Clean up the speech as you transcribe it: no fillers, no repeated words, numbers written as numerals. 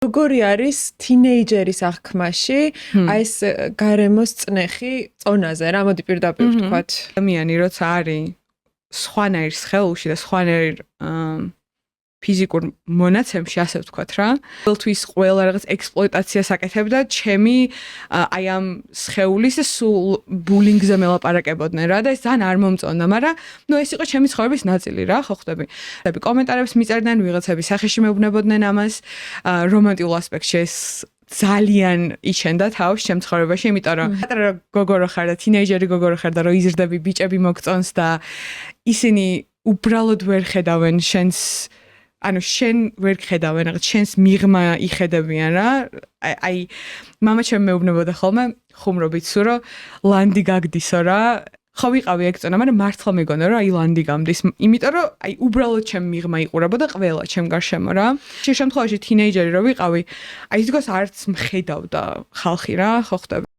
როგორი არის თინეიჯერის აღქმაში აი ეს გარემოს წნეხი წონაზე რა მოდი პირდაპირ ვთქვათ ადამიანი როცა არის სხვანაირ სხეულში და სხვანაირ ფიზიკურ მონაცემში ასე ვთქვათ რა ყოველთვის ყველა რაღაც ექსპლოიტაციას აკეთებდა ჩემი აი ამ სხეულის სულ ბულინგზე მელაპარაკებოდნენ რა და ეს ძალიან არ მომწონდა მაგრამ ნუ ეს იყო ჩემი ცხოვრების ნაწილი რა ხო ხვდები კომენტარებს მიწერდნენ ვიღაცები სახეში მეუბნებოდნენ ამას რომანტიკულ ასპექტში ეს ძალიან იჩენდა თავს ჩემ ცხოვრებაში იმიტომ რომ პატარა გოგორო ხარ და თინეიჯერი გოგორო ხარ და რო იზრდები ბიჭები მოგწონს და ისინი უბრალოდ ვერ ხედავენ შენს ანუ შენ ვერ ხედავენ რაღაც შენს მიღმა იხედებიან რა აი მამა ჩემ მეუბნებოდა ხოლმე ხუმრობით სულ რომ ლანდი გაგდისო რა ხო ვიყავი ეგ წონა მაგრამ მართლა მეგონა რომ აი ლანდი გამდის იმიტომ რომ აი უბრალოდ ჩემ მიღმა იყურებოდა ყველა ჩემ გარშემო რა შემთხვევაში თინეიჯერი რო ვიყავი აი თქოს არც მხედავდა ხალხი რა ხო ხდები